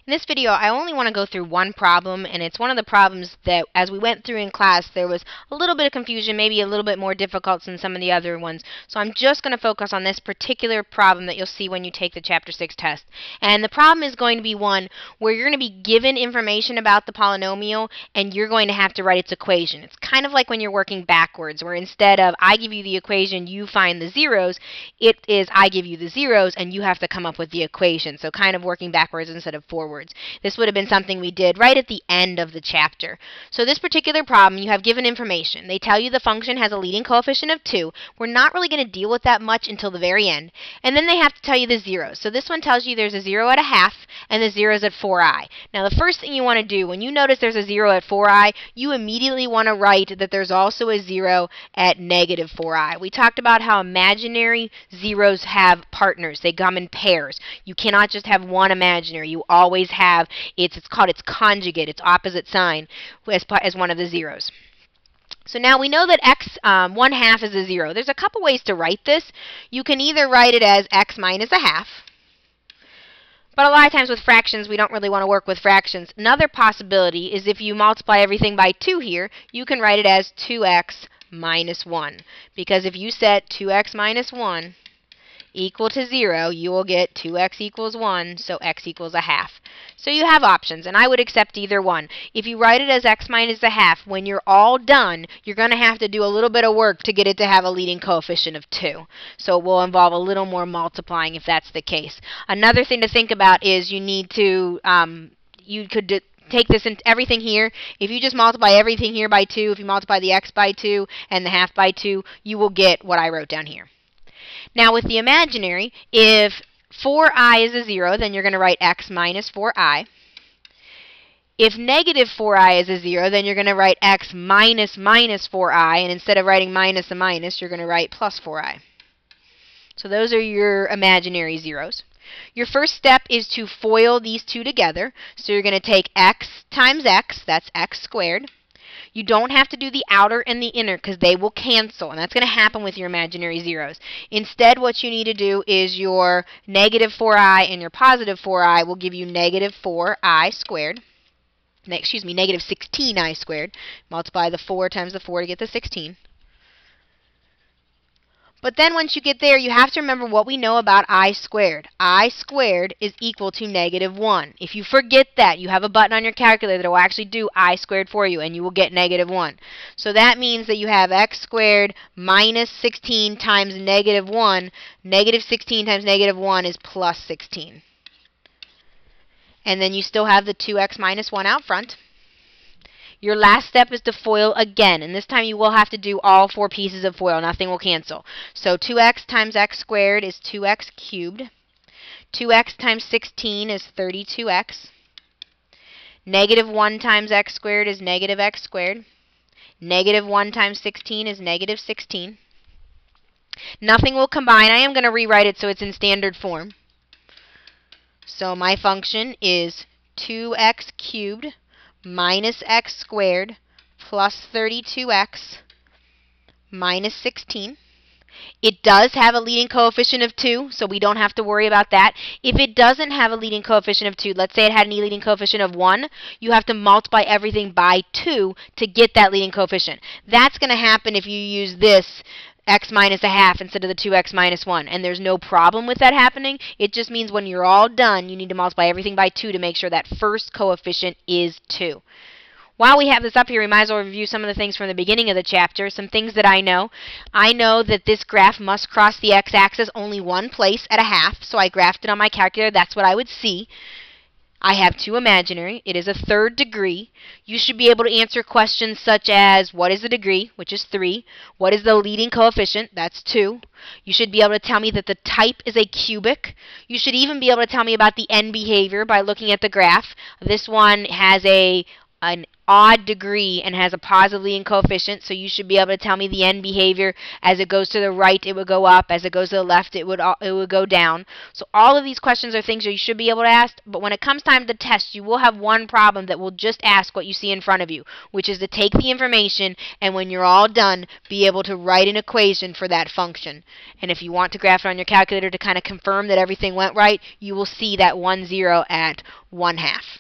In this video, I only want to go through one problem, and it's one of the problems that, as we went through in class, there was a little bit of confusion, maybe a little bit more difficult than some of the other ones. So I'm just going to focus on this particular problem that you'll see when you take the Chapter 6 test. And the problem is going to be one where you're going to be given information about the polynomial, and you're going to have to write its equation. It's kind of like when you're working backwards, where instead of I give you the equation, you find the zeros, it is I give you the zeros, and you have to come up with the equation. So kind of working backwards instead of forwards. This would have been something we did right at the end of the chapter. So this particular problem, you have given information. They tell you the function has a leading coefficient of 2. We're not really going to deal with that much until the very end. And then they have to tell you the zeros. So this one tells you there's a 0 at a half and the 0 is at 4i. Now the first thing you want to do when you notice there's a 0 at 4i, you immediately want to write that there's also a 0 at negative 4i. We talked about how imaginary zeros have partners. They come in pairs. You cannot just have one imaginary. You always have it's called its conjugate, its opposite sign, as one of the zeros. So now we know that x 1/2 is a 0. There's a couple ways to write this. You can either write it as x minus a half, but a lot of times with fractions we don't really want to work with fractions. Another possibility is if you multiply everything by 2 here, you can write it as 2x minus 1. Because if you set 2x minus 1 equal to 0, you will get 2x equals 1, so x equals a half. So you have options, and I would accept either one. If you write it as x minus a half, when you're all done, you're going to have to do a little bit of work to get it to have a leading coefficient of 2. So it will involve a little more multiplying if that's the case. Another thing to think about is you need to, take this and everything here. If you just multiply everything here by 2, if you multiply the x by 2 and the half by 2, you will get what I wrote down here. Now with the imaginary, if 4i is a 0, then you're going to write x minus 4i. If negative 4i is a 0, then you're going to write x minus 4i, and instead of writing minus a minus, you're going to write plus 4i. So those are your imaginary zeros. Your first step is to FOIL these two together. So you're going to take x times x, that's x squared. You don't have to do the outer and the inner because they will cancel, and that's going to happen with your imaginary zeros. Instead, what you need to do is your negative 4i and your positive 4i will give you negative 4i squared. Excuse me, negative 16i squared. Multiply the 4 times the 4 to get the 16. But then once you get there, you have to remember what we know about I squared. I squared is equal to negative 1. If you forget that, you have a button on your calculator that will actually do I squared for you, and you will get negative 1. So that means that you have x squared minus 16 times negative 1. Negative 16 times negative 1 is plus 16. And then you still have the 2x minus 1 out front. Your last step is to FOIL again, and this time you will have to do all 4 pieces of FOIL. Nothing will cancel. So 2x times x squared is 2x cubed. 2x times 16 is 32x. Negative 1 times x squared is negative x squared. Negative 1 times 16 is negative 16. Nothing will combine. I am going to rewrite it so it's in standard form. So my function is 2x cubed minus x squared plus 32x minus 16. It does have a leading coefficient of 2, so we don't have to worry about that. If it doesn't have a leading coefficient of 2, let's say it had a leading coefficient of 1, you have to multiply everything by 2 to get that leading coefficient. That's going to happen if you use this x minus a half instead of the 2x minus 1. And there's no problem with that happening. It just means when you're all done, you need to multiply everything by 2 to make sure that first coefficient is 2. While we have this up here, we might as well review some of the things from the beginning of the chapter, some things that I know. I know that this graph must cross the x-axis only one place at a half, so I graphed it on my calculator. That's what I would see. I have 2 imaginary. It is a 3rd degree. You should be able to answer questions such as, what is the degree, which is 3? What is the leading coefficient? That's 2. You should be able to tell me that the type is a cubic. You should even be able to tell me about the end behavior by looking at the graph. This one has a an odd degree and has a positive leading coefficient, so you should be able to tell me the end behavior. As it goes to the right, it would go up. As it goes to the left, it would go down. So all of these questions are things that you should be able to ask, but when it comes time to test, you will have one problem that will just ask what you see in front of you, which is to take the information and when you're all done, be able to write an equation for that function. And if you want to graph it on your calculator to kind of confirm that everything went right, you will see that 1, 0 at 1/2.